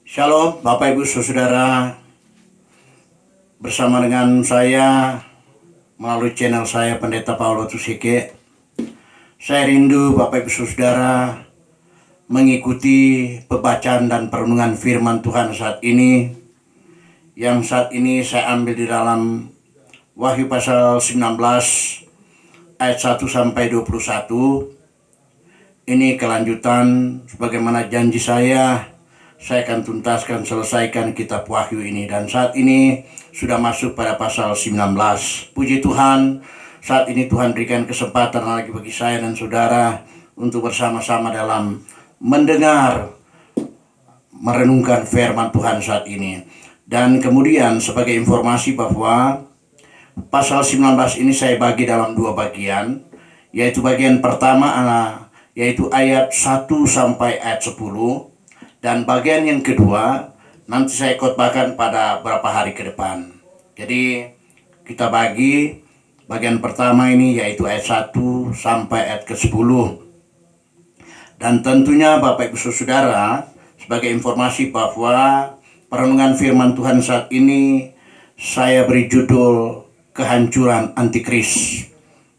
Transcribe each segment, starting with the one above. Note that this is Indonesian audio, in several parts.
Shalom Bapak Ibu Saudara, bersama dengan saya melalui channel saya Pendeta Paulo Tusike. Saya rindu Bapak Ibu Saudara mengikuti pembacaan dan perenungan firman Tuhan saat ini, yang saat ini saya ambil di dalam Wahyu pasal 19 ayat 1 sampai 21. Ini kelanjutan sebagaimana janji saya akan tuntaskan, selesaikan kitab Wahyu ini. Dan saat ini sudah masuk pada pasal 19. Puji Tuhan, saat ini Tuhan berikan kesempatan lagi bagi saya dan saudara untuk bersama-sama dalam mendengar, merenungkan firman Tuhan saat ini. Dan kemudian sebagai informasi bahwa pasal 19 ini saya bagi dalam dua bagian, yaitu bagian pertama yaitu ayat 1 sampai ayat 10. Dan bagian yang kedua nanti saya khotbahkan pada beberapa hari ke depan. Jadi kita bagi bagian pertama ini yaitu ayat 1 sampai ayat ke-10. Dan tentunya Bapak Ibu Saudara, sebagai informasi bahwa perenungan firman Tuhan saat ini saya beri judul kehancuran antikris.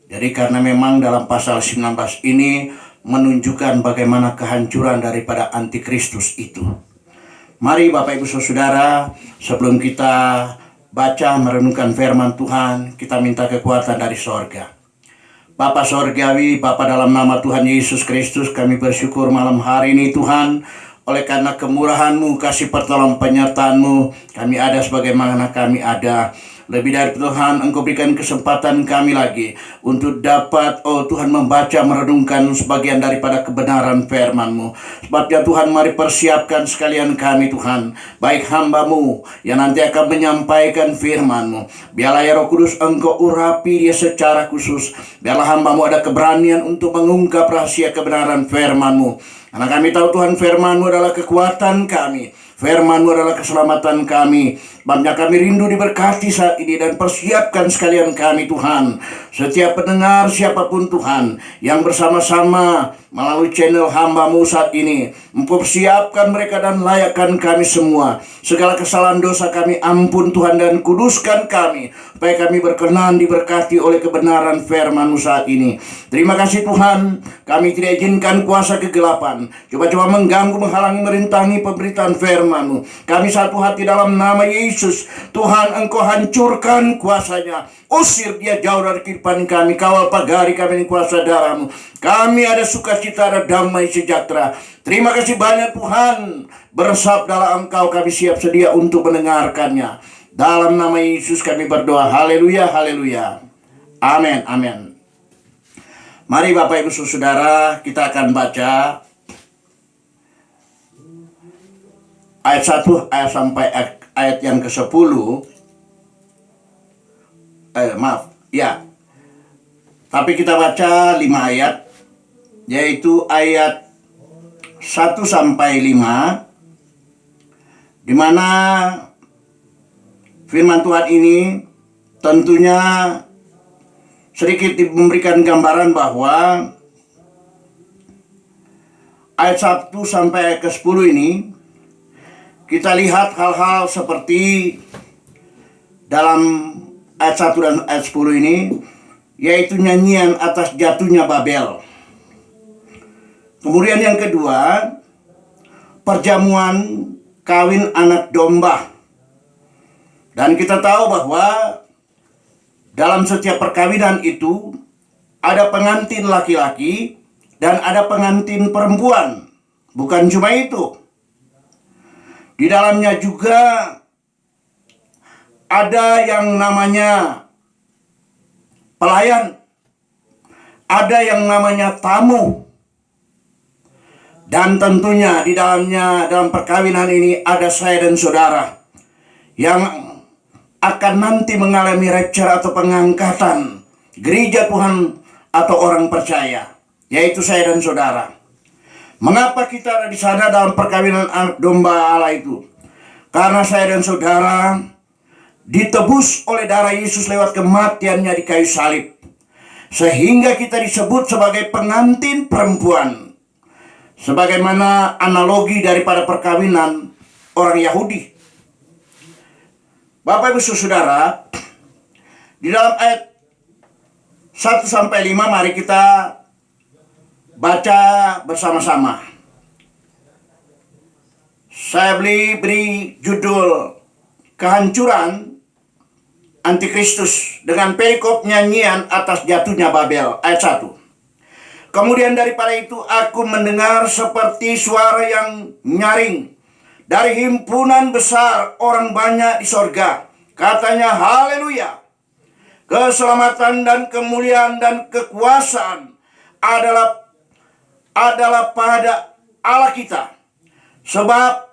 Jadi karena memang dalam pasal 19 ini menunjukkan bagaimana kehancuran daripada antikristus itu. Mari Bapak Ibu Saudara, sebelum kita baca merenungkan firman Tuhan, kita minta kekuatan dari sorga. Bapa Sorgawi, Bapa dalam nama Tuhan Yesus Kristus, kami bersyukur malam hari ini Tuhan, oleh karena kemurahan-Mu, kasih pertolongan penyertaan-Mu, kami ada sebagaimana kami ada. Lebih dari Tuhan, Engkau berikan kesempatan kami lagi untuk dapat, Tuhan, membaca, merenungkan sebagian daripada kebenaran firman-Mu. Sebabnya Tuhan, mari persiapkan sekalian kami Tuhan, baik hamba-Mu yang nanti akan menyampaikan firman-Mu. Biarlah ya Roh Kudus Engkau urapi dia secara khusus. Biarlah hamba-Mu ada keberanian untuk mengungkap rahasia kebenaran firman-Mu. Karena kami tahu Tuhan, firman-Mu adalah kekuatan kami. Firman-Mu adalah keselamatan kami. Sebabnya kami rindu diberkati saat ini dan persiapkan sekalian kami Tuhan. Setiap pendengar siapapun Tuhan yang bersama-sama melalui channel hamba-Mu saat ini, mempersiapkan mereka dan layakkan kami semua. Segala kesalahan dosa kami ampun Tuhan, dan kuduskan kami supaya kami berkenan diberkati oleh kebenaran firman-Mu saat ini. Terima kasih Tuhan, kami tidak izinkan kuasa kegelapan coba-coba mengganggu, menghalangi, merintangi pemberitaan firman-Mu. Kami satu hati dalam nama Yesus. Tuhan, Engkau hancurkan kuasanya, usir dia jauh dari kehidupan kami, kawal pagari kami di kuasa darah-Mu. Kami ada sukacita, ada damai sejahtera. Terima kasih banyak Tuhan, bersabdalah Engkau, kami siap sedia untuk mendengarkannya. Dalam nama Yesus kami berdoa, haleluya, haleluya, amin, amin. Mari Bapak Ibu Saudara, kita akan baca ayat 1 ayat sampai ayat yang ke-10. Tapi kita baca 5 ayat, yaitu ayat 1 sampai 5, di mana firman Tuhan ini tentunya sedikit memberikan gambaran bahwa ayat 1 sampai ayat ke-10 ini kita lihat hal-hal seperti dalam ayat 1 dan ayat 10 ini, yaitu nyanyian atas jatuhnya Babel. Kemudian yang kedua, perjamuan kawin anak domba. Dan kita tahu bahwa dalam setiap perkawinan itu ada pengantin laki-laki dan ada pengantin perempuan. Bukan cuma itu, di dalamnya juga ada yang namanya pelayan, ada yang namanya tamu. Dan tentunya di dalamnya, dalam perkawinan ini ada saya dan saudara yang akan nanti mengalami rapture atau pengangkatan gereja Tuhan atau orang percaya, yaitu saya dan saudara. Mengapa kita ada di sana dalam perkawinan anak domba Allah itu? Karena saya dan saudara ditebus oleh darah Yesus lewat kematiannya di kayu salib, sehingga kita disebut sebagai pengantin perempuan. Sebagaimana analogi daripada perkawinan, orang Yahudi. Bapak Ibu Saudara, di dalam ayat 1 sampai 5 mari kita baca bersama-sama. Saya beri judul Kehancuran Antikristus dengan perikop nyanyian atas jatuhnya Babel, ayat 1. Kemudian daripada itu aku mendengar seperti suara yang nyaring dari himpunan besar orang banyak di sorga. Katanya, haleluya. Keselamatan dan kemuliaan dan kekuasaan adalah pada Allah kita. Sebab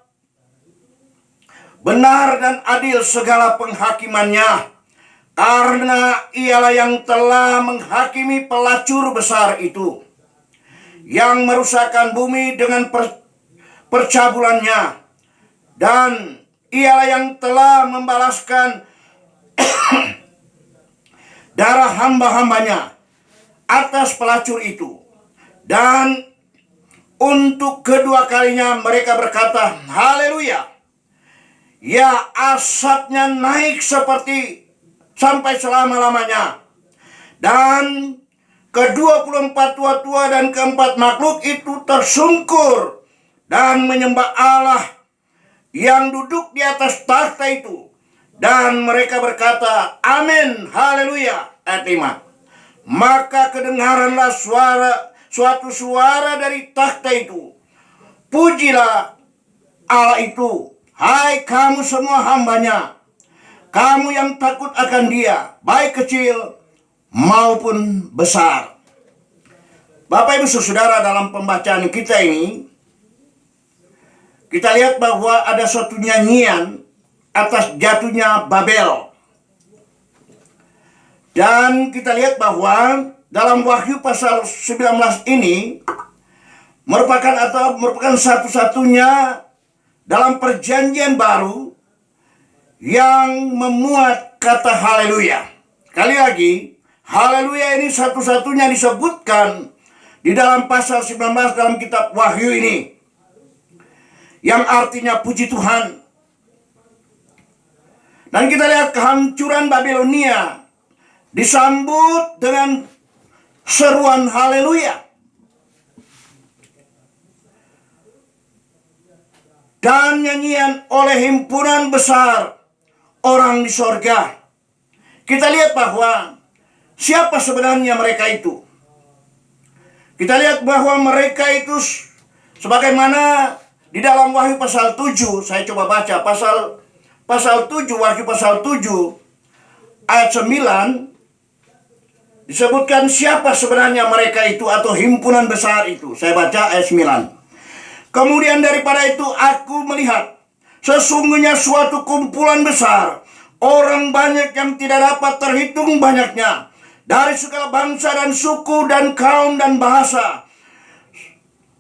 benar dan adil segala penghakimannya. Karena ialah yang telah menghakimi pelacur besar itu, yang merusakkan bumi dengan percabulannya. Dan ialah yang telah membalaskan darah hamba-hambanya atas pelacur itu. Dan untuk kedua kalinya mereka berkata, haleluya. Ya, asapnya naik sampai selama-lamanya. Dan ke-24 tua-tua dan keempat makhluk itu tersungkur dan menyembah Allah yang duduk di atas takhta itu. Dan mereka berkata, amin, haleluya. Ayat 5. Maka kedengaranlah suatu suara dari takhta itu. Pujilah Allah itu, hai kamu semua hambanya, kamu yang takut akan Dia, baik kecil maupun besar. Bapak Ibu Saudara, dalam pembacaan kita ini, kita lihat bahwa ada suatu nyanyian atas jatuhnya Babel. Dan kita lihat bahwa dalam Wahyu pasal 19 ini merupakan satu-satunya dalam perjanjian baru yang memuat kata haleluya. Kali lagi, haleluya ini satu-satunya disebutkan di dalam pasal 19 dalam kitab Wahyu ini, yang artinya puji Tuhan. Dan kita lihat kehancuran Babilonia disambut dengan seruan haleluya. Dan nyanyian oleh himpunan besar orang di sorga. Kita lihat bahwa siapa sebenarnya mereka itu. Kita lihat bahwa mereka itu sebagaimana di dalam Wahyu pasal 7, saya coba baca pasal 7, Wahyu pasal 7 ayat 9, disebutkan siapa sebenarnya mereka itu atau himpunan besar itu. Saya baca ayat 9. Kemudian daripada itu aku melihat sesungguhnya suatu kumpulan besar, orang banyak yang tidak dapat terhitung banyaknya, dari segala bangsa dan suku dan kaum dan bahasa,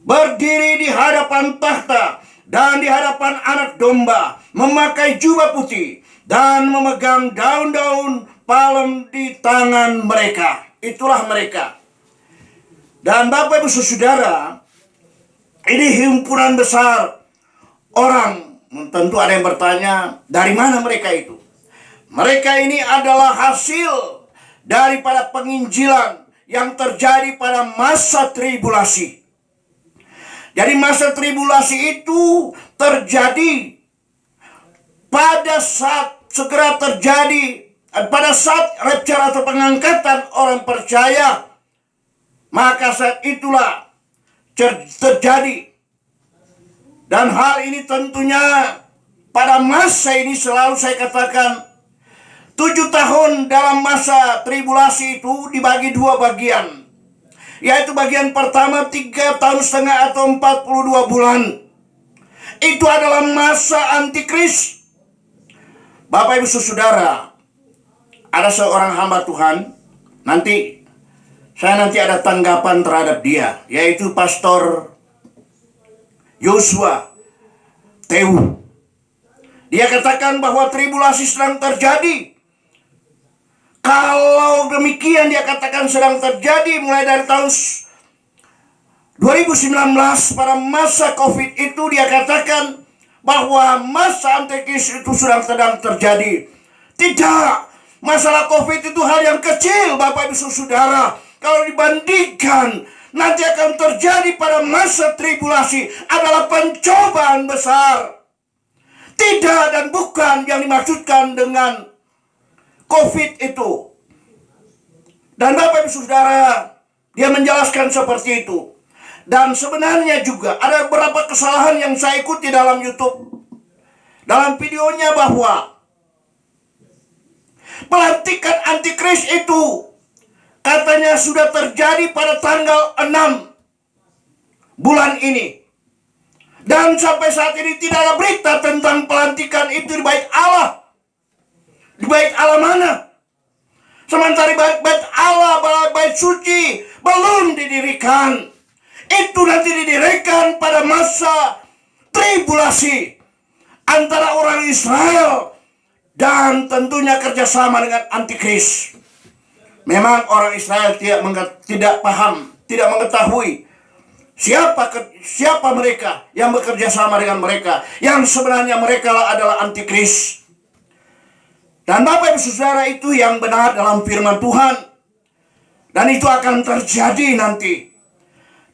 berdiri di hadapan takhta dan di hadapan anak domba, memakai jubah putih dan memegang daun-daun palem di tangan mereka. Itulah mereka. Dan Bapak Ibu Saudara, ini himpunan besar orang. Tentu ada yang bertanya, dari mana mereka itu? Mereka ini adalah hasil daripada penginjilan yang terjadi pada masa tribulasi. Jadi masa tribulasi itu terjadi pada saat segera terjadi, pada saat rapture atau pengangkatan orang percaya. Maka saat itulah terjadi. Dan hal ini tentunya pada masa ini selalu saya katakan 7 tahun dalam masa tribulasi itu dibagi 2 bagian. Yaitu bagian pertama 3,5 tahun atau 42 bulan. Itu adalah masa antikris. Bapak Ibu Saudara, ada seorang hamba Tuhan, saya nanti ada tanggapan terhadap dia, yaitu Pastor Yosua Tewu. Dia katakan bahwa tribulasi sedang terjadi. Kalau demikian, dia katakan sedang terjadi mulai dari tahun 2019 pada masa COVID itu. Dia katakan bahwa masa antikris itu sedang terjadi. Tidak, masalah COVID itu hal yang kecil, Bapak Ibu Saudara. Kalau dibandingkan nanti akan terjadi pada masa tribulasi adalah pencobaan besar. Tidak dan bukan yang dimaksudkan dengan COVID itu. Dan Bapak Ibu Saudara, dia menjelaskan seperti itu. Dan sebenarnya juga ada beberapa kesalahan yang saya ikuti dalam YouTube. Dalam videonya bahwa pelantikan antikris itu katanya sudah terjadi pada tanggal 6 bulan ini. Dan sampai saat ini tidak ada berita tentang pelantikan itu di bait Allah. Di bait Allah mana? Sementara bait Allah, bait suci belum didirikan. Itu nanti didirikan pada masa tribulasi antara orang Israel dan tentunya kerjasama dengan antikris. Memang orang Israel tidak paham, tidak mengetahui siapa mereka yang bekerja sama dengan mereka, yang sebenarnya mereka adalah antikris. Dan Bapak Ibu Saudara, itu yang benar dalam firman Tuhan. Dan itu akan terjadi nanti.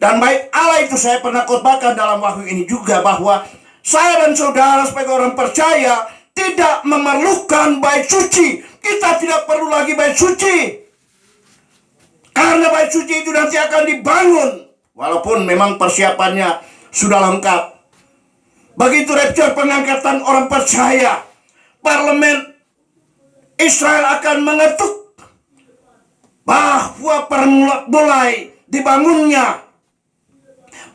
Dan bait Allah itu saya pernah khotbahkan dalam wahyu ini juga, bahwa saya dan saudara sebagai orang percaya tidak memerlukan bait suci. Kita tidak perlu lagi bait suci. Karena bait suci itu nanti akan dibangun. Walaupun memang persiapannya sudah lengkap. Begitu rapture pengangkatan orang percaya, parlemen Israel akan mengetuk bahwa mulai dibangunnya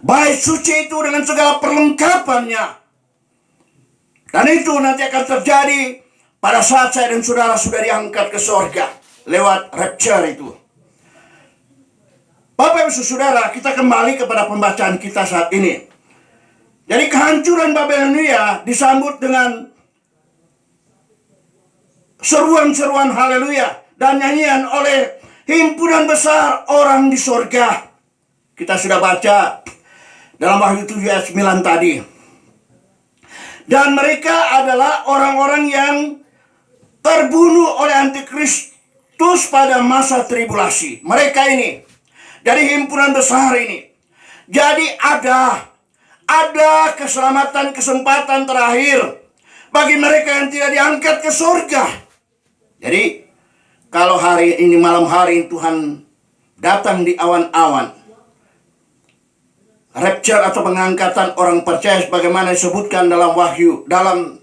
bait suci itu dengan segala perlengkapannya. Dan itu nanti akan terjadi pada saat saya dan saudara sudah diangkat ke surga lewat rapture itu. Bapak Ibu Saudara, kita kembali kepada pembacaan kita saat ini. Jadi kehancuran Babilonia disambut dengan seruan-seruan haleluya dan nyanyian oleh himpunan besar orang di surga. Kita sudah baca dalam Wahyu 7 ayat 9 tadi. Dan mereka adalah orang-orang yang terbunuh oleh antikristus pada masa tribulasi. Mereka ini, dari himpunan besar ini. Jadi ada keselamatan, kesempatan terakhir bagi mereka yang tidak diangkat ke surga. Jadi kalau hari ini, malam hari Tuhan datang di awan-awan, rapture atau pengangkatan orang percaya sebagaimana disebutkan dalam Wahyu, dalam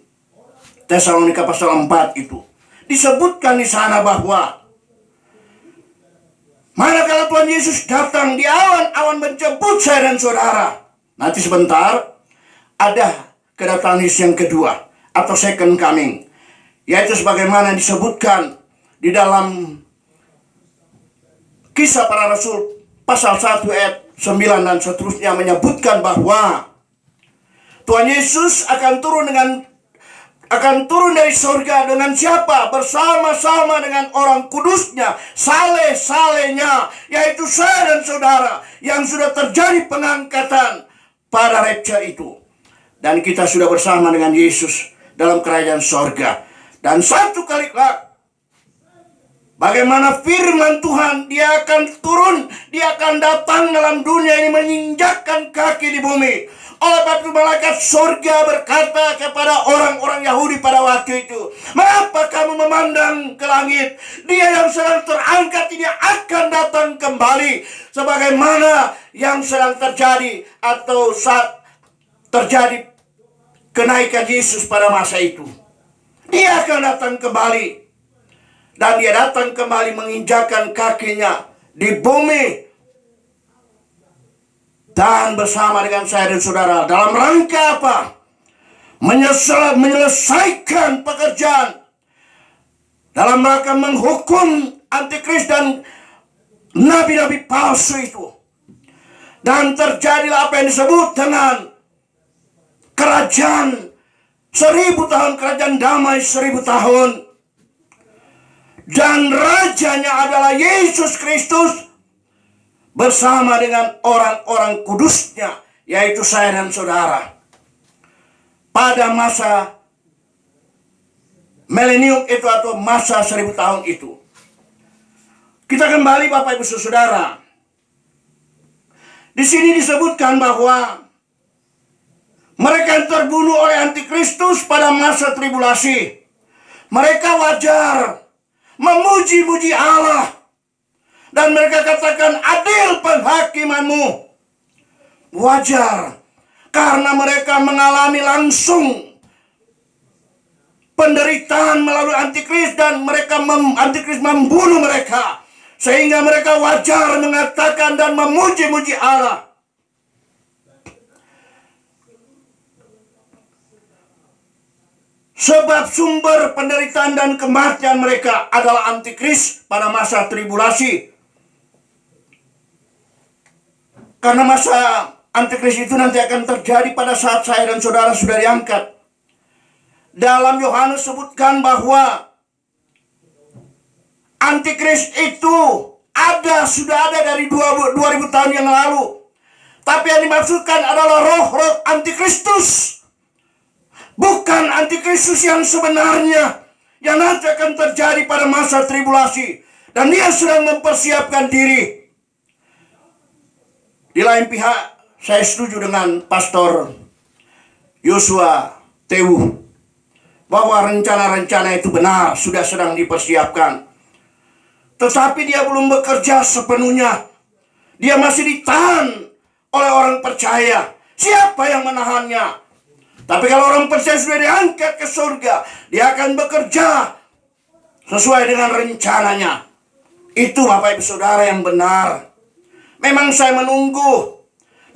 Tesalonika pasal 4 itu. Disebutkan di sana bahwa manakala Tuhan Yesus datang di awan-awan menjemput saya dan saudara, nanti sebentar ada kedatangan Yesus yang kedua atau second coming, yaitu sebagaimana disebutkan di dalam Kisah Para Rasul pasal 1 ayat 9 dan seterusnya, menyebutkan bahwa Tuhan Yesus akan turun dari surga dengan siapa? Bersama-sama dengan orang kudusnya, saleh-salehnya, yaitu saya dan saudara yang sudah terjadi pengangkatan pada rapture itu. Dan kita sudah bersama dengan Yesus dalam kerajaan surga. Dan satu kali bagaimana firman Tuhan, dia akan turun, dia akan datang dalam dunia ini menginjakkan kaki di bumi. Oleh sebab itu malaikat surga berkata kepada orang-orang Yahudi pada waktu itu, mengapa kamu memandang ke langit? Dia yang sedang terangkat ini akan datang kembali, sebagaimana yang sedang terjadi atau saat terjadi kenaikan Yesus pada masa itu. Dia akan datang kembali. Dan dia datang kembali menginjakkan kakinya di bumi. Dan bersama dengan saya dan saudara, dalam rangka apa? Menyelesaikan pekerjaan. Dalam rangka menghukum antikris dan nabi-nabi palsu itu. Dan terjadilah apa yang disebut dengan kerajaan 1000 tahun, kerajaan damai 1000 tahun. Dan rajanya adalah Yesus Kristus bersama dengan orang-orang kudusnya, yaitu saya dan saudara. pada masa milenium itu atau masa 1000 tahun itu. Kita kembali Bapak Ibu Saudara. Di sini disebutkan bahwa mereka yang terbunuh oleh antikristus pada masa tribulasi, mereka wajar memuji-muji Allah. Dan mereka katakan, adil penghakimanmu. Wajar, karena mereka mengalami langsung penderitaan melalui antikris, dan antikris membunuh mereka. Sehingga mereka wajar mengatakan dan memuji-muji Allah. Sebab sumber penderitaan dan kematian mereka adalah antikris pada masa tribulasi. Karena masa antikris itu nanti akan terjadi pada saat saya dan saudara sudah diangkat. Dalam Yohanes sebutkan bahwa antikris itu sudah ada dari 2000 tahun yang lalu. Tapi yang dimaksudkan adalah roh-roh antikristus. Bukan antikristus yang sebenarnya, yang nanti akan terjadi pada masa tribulasi. Dan dia sedang mempersiapkan diri. Di lain pihak, saya setuju dengan Pastor Yosua Tewu bahwa rencana-rencana itu benar, sudah sedang dipersiapkan. Tetapi dia belum bekerja sepenuhnya. Dia masih ditahan oleh orang percaya. Siapa yang menahannya? Tapi kalau orang percaya sudah diangkat ke surga, dia akan bekerja sesuai dengan rencananya. Itu Bapak Ibu Saudara yang benar. Memang saya menunggu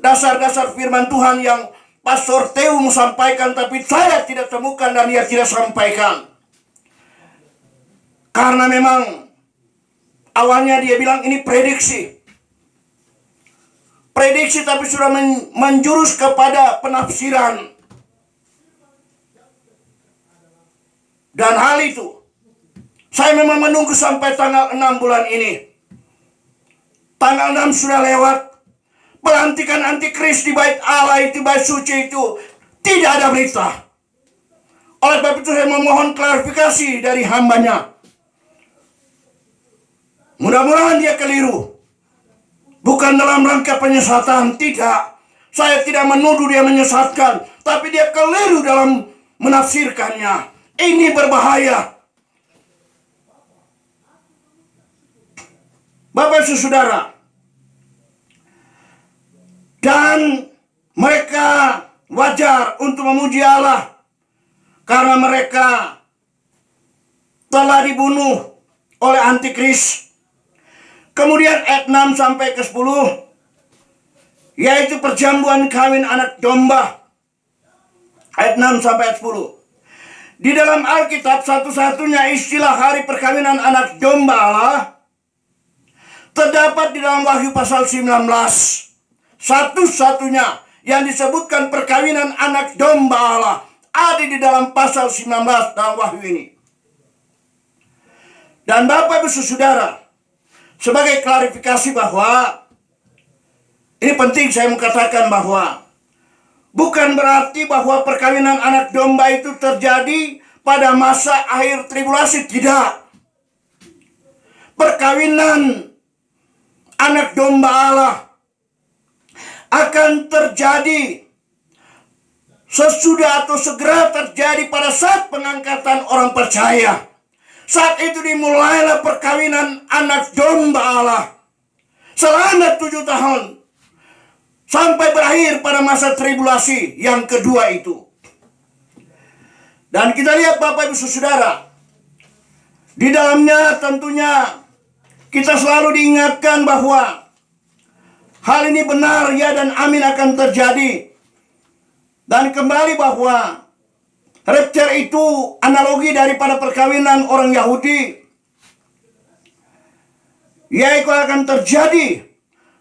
dasar-dasar firman Tuhan yang Pastor Teo sampaikan, tapi saya tidak temukan dan dia tidak sampaikan. Karena memang awalnya dia bilang ini prediksi. Prediksi tapi sudah menjurus kepada penafsiran. Dan hal itu saya memang menunggu sampai tanggal 6 bulan ini. Tanggal 6 sudah lewat. Pelantikan antikris di bait Allah itu, bait suci itu, tidak ada berita. Oleh sebab itu saya memohon klarifikasi dari hambanya. Mudah-mudahan dia keliru. Bukan dalam rangka penyesatan, tidak. Saya tidak menuduh dia menyesatkan, tapi dia keliru dalam menafsirkannya. Ini berbahaya. Bapak Ibu Saudara, dan mereka wajar untuk memuji Allah karena mereka telah dibunuh oleh antikris. Kemudian ayat 6 sampai ke 10, yaitu perjamuan kawin anak domba. Ayat 6 sampai ayat 10. Di dalam Alkitab satu-satunya istilah hari perkawinan anak domba Allah terdapat di dalam Wahyu pasal 19. Satu-satunya yang disebutkan perkawinan anak domba Allah ada di dalam pasal 19 dalam Wahyu ini. Dan Bapak Ibu Saudara, sebagai klarifikasi bahwa ini penting saya mengatakan bahwa bukan berarti bahwa perkawinan anak domba itu terjadi pada masa akhir tribulasi, tidak. Perkawinan anak domba Allah akan terjadi sesudah atau segera terjadi pada saat pengangkatan orang percaya. Saat itu dimulailah perkawinan anak domba Allah selama 7 tahun sampai berakhir pada masa tribulasi yang kedua itu. Dan kita lihat Bapak Ibu Saudara, di dalamnya tentunya kita selalu diingatkan bahwa hal ini benar, ya dan amin akan terjadi. Dan kembali bahwa rapture itu analogi daripada perkawinan orang Yahudi, yaitu akan terjadi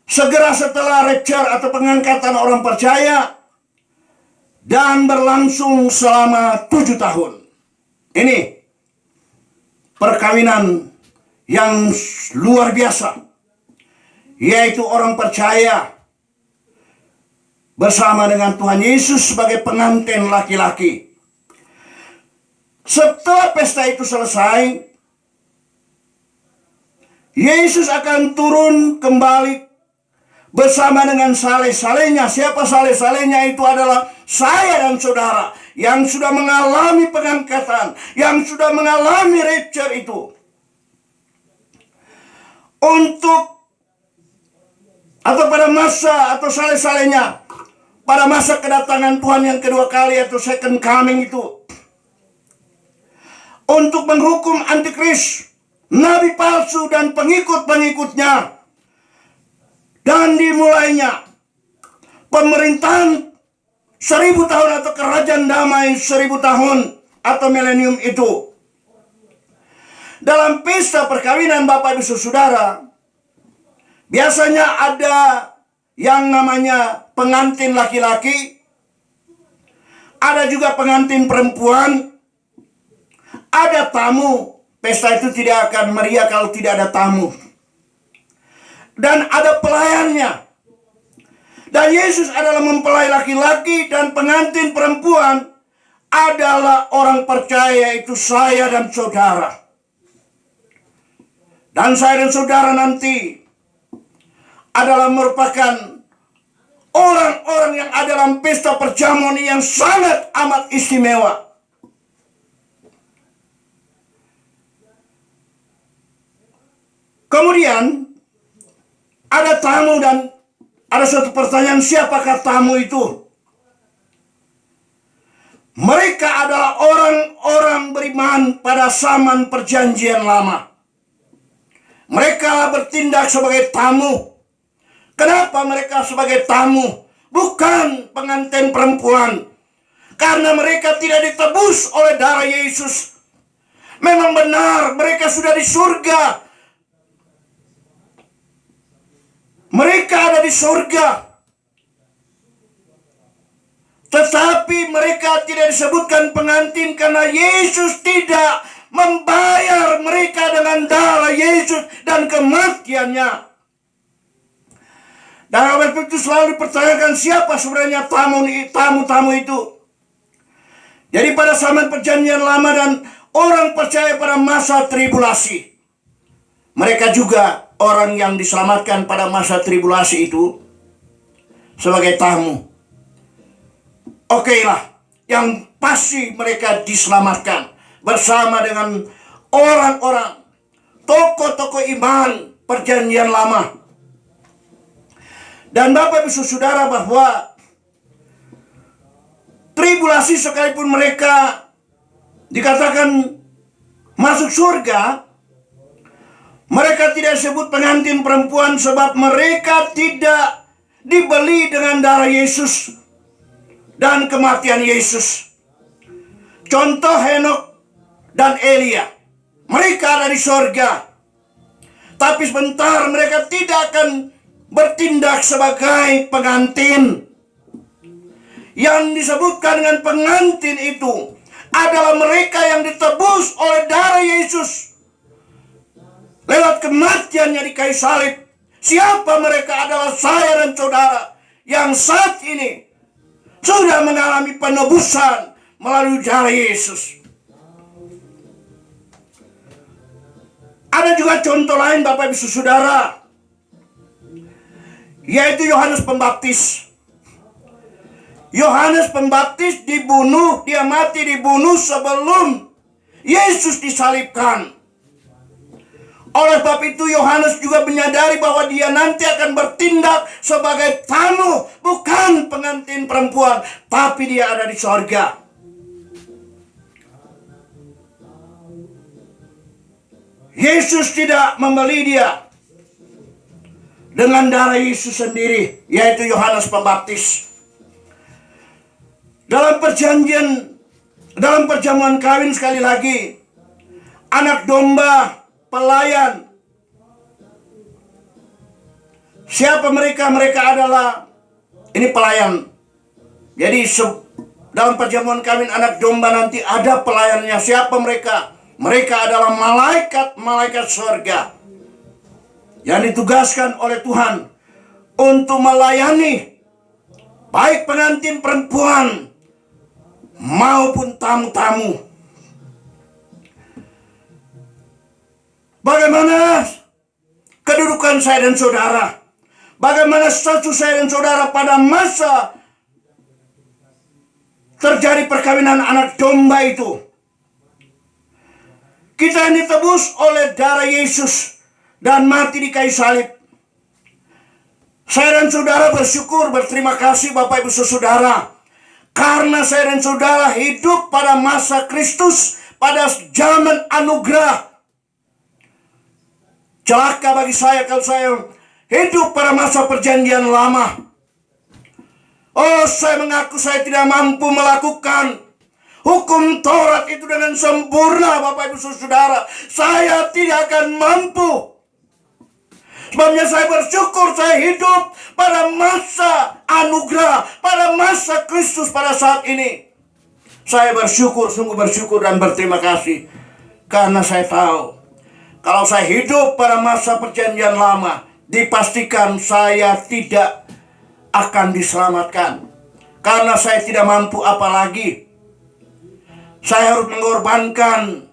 segera setelah rapture atau pengangkatan orang percaya dan berlangsung selama 7 tahun. Ini perkawinan yang luar biasa, yaitu orang percaya bersama dengan Tuhan Yesus sebagai pengantin laki-laki. Setelah pesta itu selesai, Yesus akan turun kembali bersama dengan saleh-salehnya. Siapa saleh-salehnya? Itu adalah saya dan saudara yang sudah mengalami pengangkatan, yang sudah mengalami rapture itu. Pada masa atau saleh-salehnya, pada masa kedatangan Tuhan yang kedua kali atau second coming itu, untuk menghukum antikris, nabi palsu dan pengikut-pengikutnya. Dan dimulainya pemerintahan 1000 tahun atau kerajaan damai 1000 tahun atau milenium itu. Dalam pesta perkawinan Bapak Ibu Saudara, biasanya ada yang namanya pengantin laki-laki, ada juga pengantin perempuan, ada tamu. Pesta itu tidak akan meriah kalau tidak ada tamu. Dan ada pelayannya. Dan Yesus adalah mempelai laki-laki, dan pengantin perempuan adalah orang percaya, yaitu saya dan saudara. Dan saya dan saudara nanti adalah merupakan orang-orang yang ada dalam pesta perjamuan yang sangat amat istimewa. Kemudian ada tamu, dan ada suatu pertanyaan, siapakah tamu itu? Mereka adalah orang-orang beriman pada zaman perjanjian lama. Mereka bertindak sebagai tamu. Kenapa mereka sebagai tamu? Bukan pengantin perempuan. Karena mereka tidak ditebus oleh darah Yesus. Memang benar mereka sudah di surga. Mereka ada di surga. Tetapi mereka tidak disebutkan pengantin karena Yesus tidak membayar mereka dengan darah Yesus dan kematiannya. Dan Bapak itu selalu dipertanyakan, siapa sebenarnya tamu-tamu itu. Jadi pada zaman perjanjian lama dan orang percaya pada masa tribulasi, mereka juga orang yang diselamatkan pada masa tribulasi itu sebagai tamu. Okelah, yang pasti mereka diselamatkan bersama dengan orang-orang tokoh-tokoh iman perjanjian lama. Dan Bapak Ibu Saudara, bahwa tribulasi sekalipun mereka dikatakan masuk surga, mereka tidak disebut pengantin perempuan sebab mereka tidak dibeli dengan darah Yesus dan kematian Yesus. Contoh Henok dan Elia, mereka ada di sorga. Tapi sebentar mereka tidak akan bertindak sebagai pengantin. Yang disebutkan dengan pengantin itu adalah mereka yang ditebus oleh darah Yesus lewat kematiannya di kayu salib. Siapa mereka? Adalah saya dan saudara yang saat ini sudah mengalami penebusan melalui darah Yesus. Ada juga contoh lain Bapak Ibu Saudara, yaitu Yohanes Pembaptis. Yohanes Pembaptis dibunuh, dia mati dibunuh sebelum Yesus disalibkan. Oleh sebab itu Yohanes juga menyadari bahwa dia nanti akan bertindak sebagai tamu, bukan pengantin perempuan, tapi dia ada di sorga. Yesus tidak membeli dia dengan darah Yesus sendiri, yaitu Yohanes Pembaptis. Dalam perjamuan kawin, sekali lagi, anak domba, pelayan. Siapa mereka? Mereka adalah, ini pelayan. Jadi dalam perjamuan kawin anak domba nanti ada pelayannya. Siapa mereka? Mereka adalah malaikat-malaikat surga yang ditugaskan oleh Tuhan untuk melayani baik pengantin perempuan maupun tamu-tamu. Bagaimana kedudukan saya dan saudara? Bagaimana status saya dan saudara pada masa terjadi perkawinan anak domba itu? Kita yang ditebus oleh darah Yesus dan mati di kayu salib. Saya dan saudara bersyukur, berterima kasih Bapak Ibu Saudara, karena saya dan saudara hidup pada masa Kristus, pada zaman anugerah. Celaka bagi saya kalau saya hidup pada masa perjanjian lama. Oh, saya mengaku saya tidak mampu melakukan hukum Taurat itu dengan sempurna, Bapak Ibu Saudara. Saya tidak akan mampu. Sebabnya saya bersyukur saya hidup pada masa anugerah, pada masa Kristus pada saat ini. Saya bersyukur, sungguh bersyukur dan berterima kasih. Karena saya tahu, kalau saya hidup pada masa perjanjian lama, dipastikan saya tidak akan diselamatkan. Karena saya tidak mampu apalagi. Saya harus mengorbankan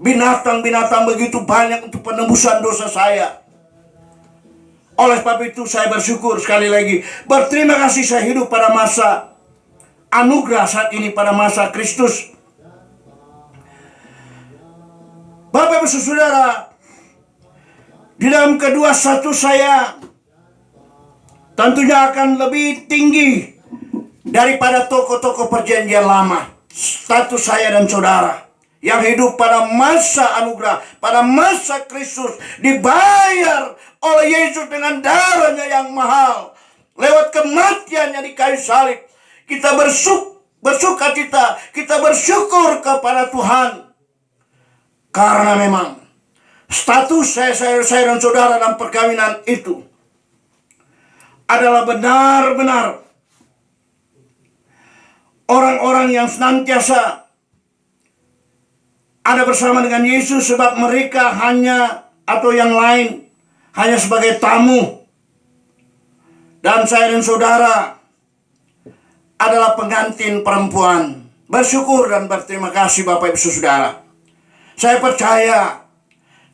binatang-binatang begitu banyak untuk penebusan dosa saya. Oleh sebab itu saya bersyukur sekali lagi. Berterima kasih saya hidup pada masa anugerah saat ini, pada masa Kristus. Bapak Ibu Saudara, di dalam kedua satu saya tentunya akan lebih tinggi daripada tokoh-tokoh perjanjian lama. Status saya dan saudara yang hidup pada masa anugerah, pada masa Kristus, dibayar oleh Yesus dengan darahnya yang mahal. Lewat kematiannya di kayu salib, kita bersuka cita, kita bersyukur kepada Tuhan. Karena memang status saya dan saudara dalam perkawinan itu adalah benar-benar orang-orang yang senantiasa ada bersama dengan Yesus, sebab mereka hanya, atau yang lain, hanya sebagai tamu. Dan saya dan saudara adalah pengantin perempuan. Bersyukur dan berterima kasih Bapak Ibu Saudara. Saya percaya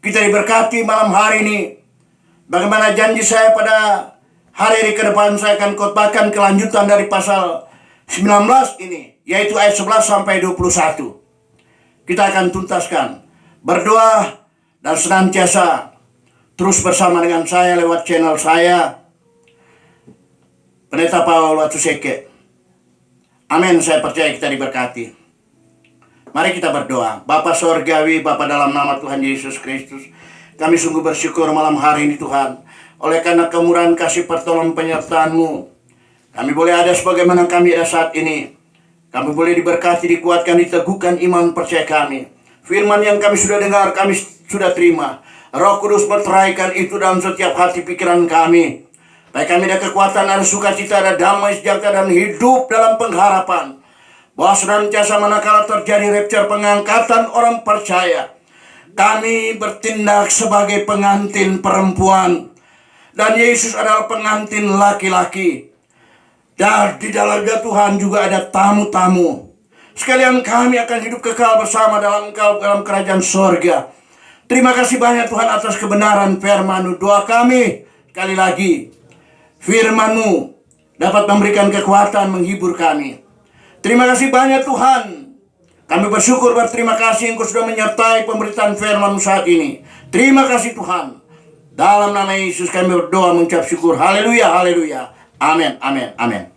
kita diberkati malam hari ini. Bagaimana janji saya pada hari ke depan, saya akan khotbahkan kelanjutan dari pasal 19 ini, yaitu ayat 11 sampai 21. Kita akan tuntaskan. Berdoa dan senantiasa terus bersama dengan saya lewat channel saya, Pendeta Paul Watuseke. Amin, saya percaya kita diberkati. Mari kita berdoa. Bapa Sorgawi, Bapa dalam nama Tuhan Yesus Kristus, kami sungguh bersyukur malam hari ini Tuhan, oleh karena kemurahan kasih pertolongan penyertaan-Mu, kami boleh ada sebagaimana kami ada saat ini. Kami boleh diberkati, dikuatkan, diteguhkan iman percaya kami. Firman yang kami sudah dengar, kami sudah terima. Roh Kudus meteraikan itu dalam setiap hati pikiran kami. Baik kami ada kekuatan, ada sukacita, ada damai sejahtera, dan hidup dalam pengharapan. Bahwa senantiasa manakala terjadi rapture, pengangkatan orang percaya, kami bertindak sebagai pengantin perempuan. Dan Yesus adalah pengantin laki-laki. Dan di dalamnya Tuhan juga ada tamu-tamu. Sekalian kami akan hidup kekal bersama dalam Engkau, dalam kerajaan sorga. Terima kasih banyak Tuhan atas kebenaran firman-Mu. Doa kami sekali lagi, firman-Mu dapat memberikan kekuatan, menghibur kami. Terima kasih banyak Tuhan. Kami bersyukur, berterima kasih Engkau sudah menyertai pemberitaan firman-Mu saat ini. Terima kasih Tuhan. Dalam nama Yesus kami berdoa mengucap syukur. Haleluya, haleluya. Amin, amin, amin.